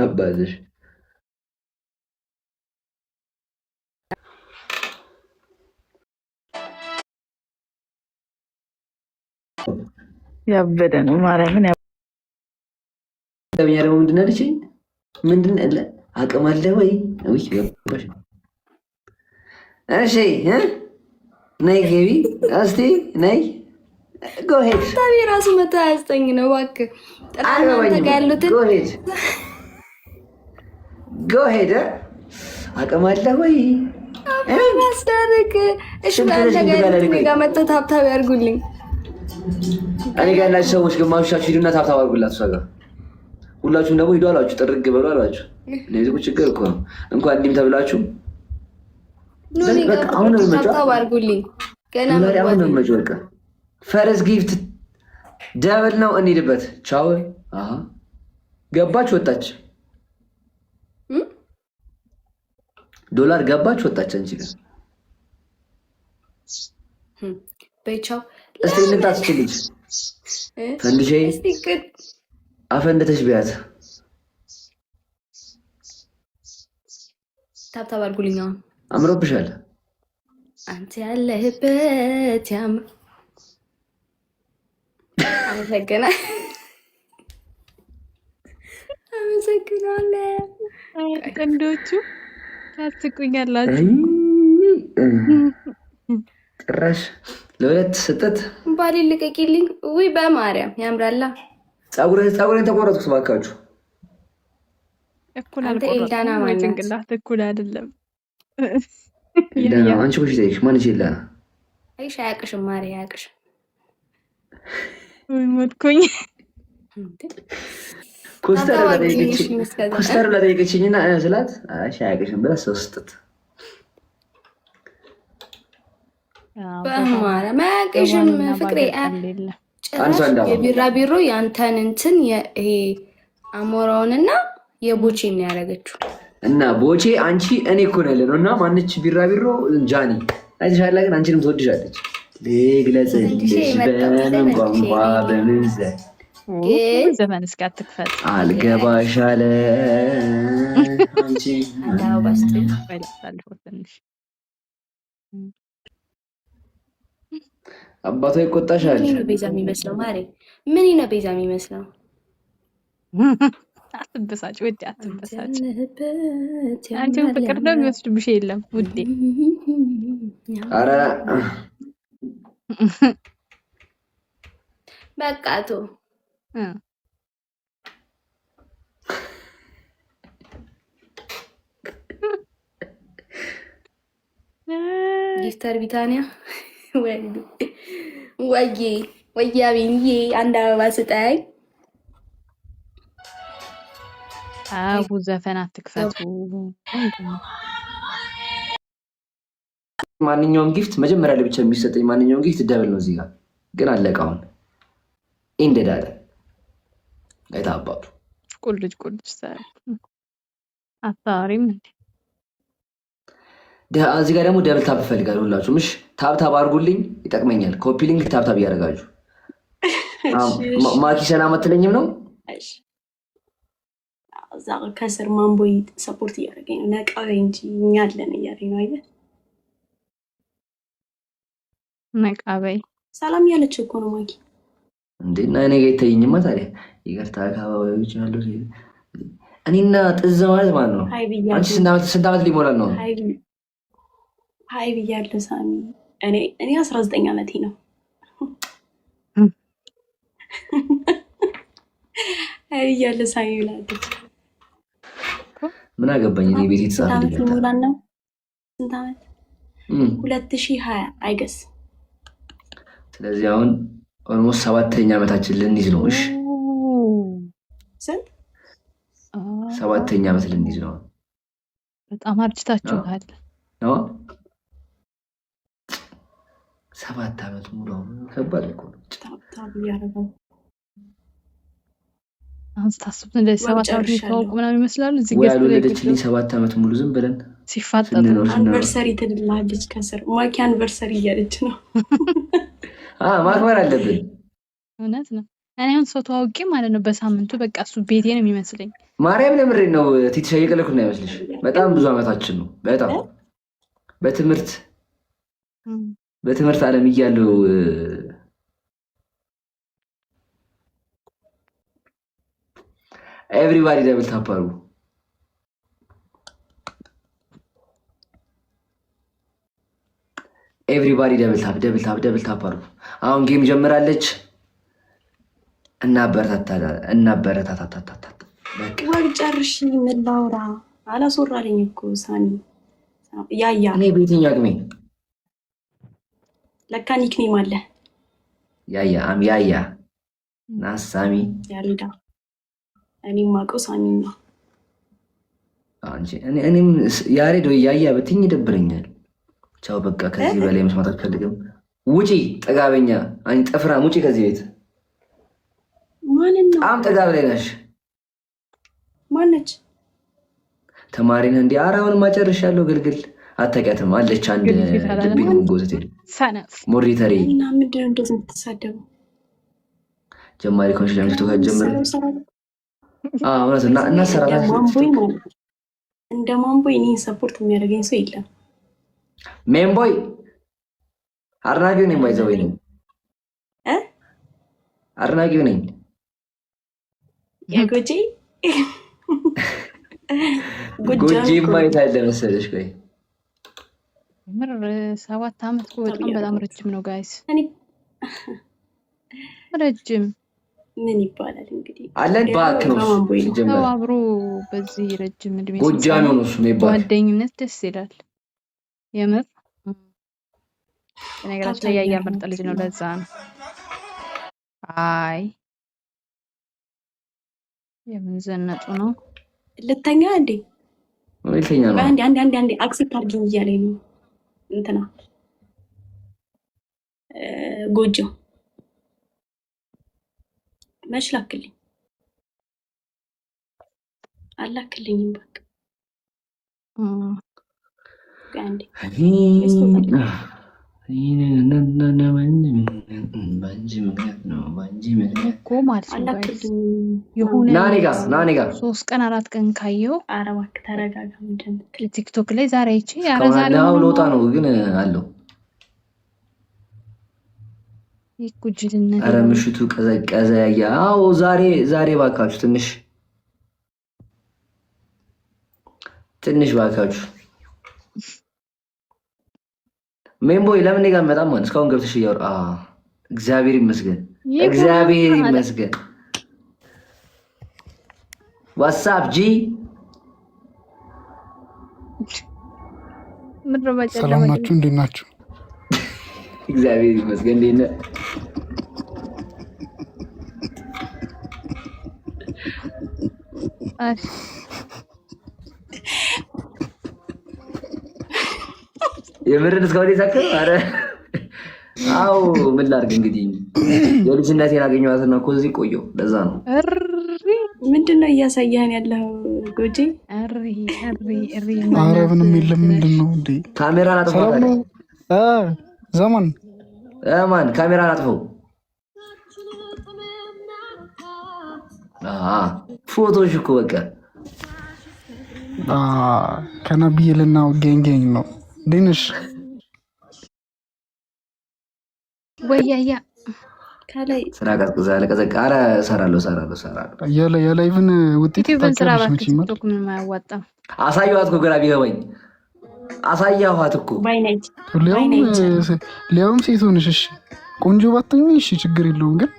አባትሽ ያበደ ነው ማርያምን። ደግሞ ምንድን አለችኝ? ምንድን አለ አቅም አለ ወይ? ገባሽ? እሺ ነይ ግቢ እስቲ ነይ። ጎሄድ ታቢ ራሱ 129 ነው። እባክህ ጎሄድ አቅም አለ ወይ? ማስዳረግ እሺ፣ ጋር መጥተው ታብታብ ያርጉልኝ። እኔ ጋር ያላችሁ ሰዎች ግማሾቻችሁ ሂዱና ታብታብ አድርጉላት እሷ ጋር። ሁላችሁም ደግሞ ሂዱ አላችሁ፣ ጥርግ በሉ አላችሁ። ለዚህ ችግር እኮ ነው። እንኳን እንዲህም ተብላችሁ ታብታብ አድርጉልኝ። ገና በቃ ፈረስ ጊፍት ደብል ነው። እንሂድበት። ቻው። ገባች ወጣች፣ ዶላር ገባች ወጣች። አንቺ ጋር በቻው እስቲ እንምጣ። ትችልጅ ፈንድሼ አፈንድተሽ ቢያት ታብታብ አድርጉልኝ። አምሮብሻል። አንተ ያለህበት ያምር። አመሰግናለሁ። ቀንዶቹ ታስቁኛላችሁ። ጭራሽ ለሁለት ስጠት ባሌ ልቀቂልኝ። ውይ በማርያም ያምራላ። ፀጉሬን ተቆረጥኩት እባካችሁ። እኩል አልቆረጥኩም። ጭንቅላት እኩል አይደለም። አንቺ ኮሽ ጠይቅሽ ማንች የለና አይሽ አያቅሽም። ማሪ አያቅሽም። ሞትኩኝ። ኮስተር ለጠይቀችኝና ስላት አይሽ አያቅሽም ብላ ሰው ስጠት በማርያም አያቅሽም። ፍቅሬ የቢራቢሮ ያንተን እንትን ይሄ አሞራውንና የቦቼን ነው ያደረገችው። እና ቦቼ አንቺ እኔ እኮ ነው ያለ ነው። እና ማነች ቢራቢሮ? ጃኒ አይተሻላ። ግን አንቺንም ትወድሻለች። ልግለጽልሽ በምን ቋንቋ በምን ዘመን እስኪ አትክፈት አልገባሽ አለ አንቺ አባቷ ይቆጣሻል። ቤዛ የሚመስለው ማሬ ምን ነው ቤዛ የሚመስለው? አትበሳጭ ውዴ፣ አትበሳጭ። አንቺን ፍቅር ነው የሚወስድብሽ የለም ውዴ። ኧረ በቃቱ ጊፍተር ቢታኒያ ወዬ አቤንዬ አንድ አበባ ስጠኝ። አቡ ዘፈን አትክፈቱ። ማንኛውም ጊፍት መጀመሪያ ላይ ብቻ የሚሰጠኝ ማንኛውም ጊፍት ደብል ነው። እዚህ ጋር ግን አለቃውን እንደዳለ አይታባቱ ቁልጭ አታሪም እንዴ? እዚህ ጋር ደግሞ ደብል ታብ እፈልጋለሁ። ሁላችሁም እሺ፣ ታብታብ አድርጉልኝ፣ ይጠቅመኛል። ኮፒ ሊንክ ታብታብ እያደረጋችሁ ማኪ ሰላም አትለኝም ነው እዛ ከስር ማንቦይ ሰፖርት እያደረገኝ ነው። ነቃ እንጂ እኛ አለን እያለኝ ነው። አይደል ነቃ በይ ሰላም ያለች እኮ ነው ማኪ እንዴ። እና እኔ ጋር ይተይኝማ ታዲያ ይቅርታ አካባቢዎች ያለው እኔና ጥዝ ማለት ማለት ነው። አንቺ ስንት ዓመት ሊሞላል ነው? ሀይ ብያለሁ ሳሚ። እኔ 19 ዓመቴ ነው። ሀይ ብያለሁ ሳሚ ብላለች። ምን አገባኝ እኔ ቤት የተጻፈ ዓመት ሊሞላን ነው። ስንት ዓመት? 2020 አይገስ። ስለዚህ አሁን ኦልሞስት 7ኛ ዓመታችን ልንይዝ ነው። እሺ ስንት? 7ኛ ዓመት ልንይዝ ነው። በጣም አርጅታችኋል ነው። 7 ዓመት ሙሉ ከባድ እኮ ነው። አሁን ስታስቡት እንደዚህ 7 ዓመት የሚታወቁ ምናምን ይመስላሉ። እዚህ ጋር ያልወለደችልኝ 7 ዓመት ሙሉ ዝም ብለን ሲፋጠጡ አንቨርሰሪ ትልላለች። ከስር ማኪ አንቨርሰሪ እያለች ነው። ማክበር አለብን። እውነት ነው። እኔ አሁን ሰው ተዋውቄ ማለት ነው በሳምንቱ በቃ እሱ ቤቴ ነው የሚመስለኝ። ማርያም ለምሬ ነው ቲትሻ እየቀለኩ ነው አይመስልሽ? በጣም ብዙ አመታችን ነው። በጣም በትምህርት ዓለም እያለው ኤቭሪባዲ ደብል ታፕ አድርጉ። ኤቭሪባዲ ደብል ታፕ አድርጉ። አሁን ጌም ጀምራለች። እናበረታታታታታ ወይ ጨርሽ። ምን ላውራ አላስወራልኝ እኮ ሳኒ ያያ እኔ በየትኛው አቅሜ ለካ ኒክኔም አለ ያያ ናሳሚ ያልዳ እኔም ማውቀው ሳሚ ነው። እኔም ያሬድ ወይ ያያ በትኝ ይደብረኛል። ቻው በቃ ከዚህ በላይ መስማት አልፈልግም። ውጪ ጠጋበኛ አንቺ ጠፍራም ውጪ ከዚህ ቤት። ማንን ነው? በጣም ጠጋብ ላይ ነሽ። ማነች? ተማሪ ነህ እንዴ? ኧረ አሁንማ ጨርሻለሁ። ግልግል አታውቂያትም? አለች አንድ ልቤን ጎዘቴ ሞሪተሪ እና ምንድነው እንደዚህ የምትሳደበው? ጀማሪ ኮንሽ ለምስቱ ከጀመረ እውነት እና ሰራራ እንደ ማንቦይ እኔን ሰፖርት የሚያደርገኝ ሰው የለም። ሜምቦይ አድናቂው ነኝ። ባይዘወይ ነኝ አድናቂው ነኝ። የጎጂ ጎጂ ማየት አለ መሰለሽ? ቆይ ምር 7 ዓመት በጣም ረጅም ነው ጋይስ፣ ረጅም ምን ይባላል እንግዲህ አለን ባክ ነው ሰው አብሮ በዚህ ረጅም እድሜ ጎጃም ነው እሱ ነው ይባላል። ጓደኝነት ደስ ይላል የምር። በነገራችን ላይ ያያ ምርጥ ልጅ ነው። ለዛ ነው አይ የምንዘነጡ ነው። ልተኛ እንዴ? ልተኛ ነው። አንዴ አክሴፕት አድርጊኝ እያለኝ ነው እንትና ጎጆ መች ላክልኝ አላክልኝም። በቃ አንዴ ናኔጋ 3 ቀን 4 ቀን ካየው አረባክ ተረጋጋ። ቲክቶክ ላይ ዛሬ አይቼ ለውጣ ነው ግን አለው። ይኩጅልነት ኧረ ምሽቱ ቀዘቀዘ። ያው ዛሬ ባካችሁ ትንሽ ባካችሁ ሜምቦይ ለምን ጋር መጣም ማለት እስካሁን ገብተሽ እያወራ እግዚአብሔር ይመስገን። ዋትስአፕ ጂ ሰላም ናችሁ? እንዴት ናችሁ? እግዚአብሔር ይመስገን። እንዴት ነህ? የምርን እስካሁን ይሳከር። አረ አው ምን ላድርግ እንግዲህ የልጅነቴን አገኘኋትና እኮ እዚህ ቆየሁ። ለዛ ነው። ምንድነው እያሳየህን ያለው ጎጂ? አረ ምንም የለም። ምንድነው እንዴ? ካሜራን አጥፈው። ዘመን ካሜራን አጥፈው። ፎቶሽ እኮ በቃ ከነብይልና ጌንጌኝ ነው። ዲንሽ ወያያ ከላይ ስራ ቀዝቅዛ ለቀዘቃ። ኧረ እሰራለሁ የላይቭን ውጤት ታውቂያለሽ መቼም። ምን ማያዋጣ አሳየኋት እኮ ግራ ቢገባኝ አሳየኋት እኮ። ሊያውም ሴት ሆነሽ እሺ፣ ቆንጆ ባትሆኚ እሺ ችግር የለውም ግን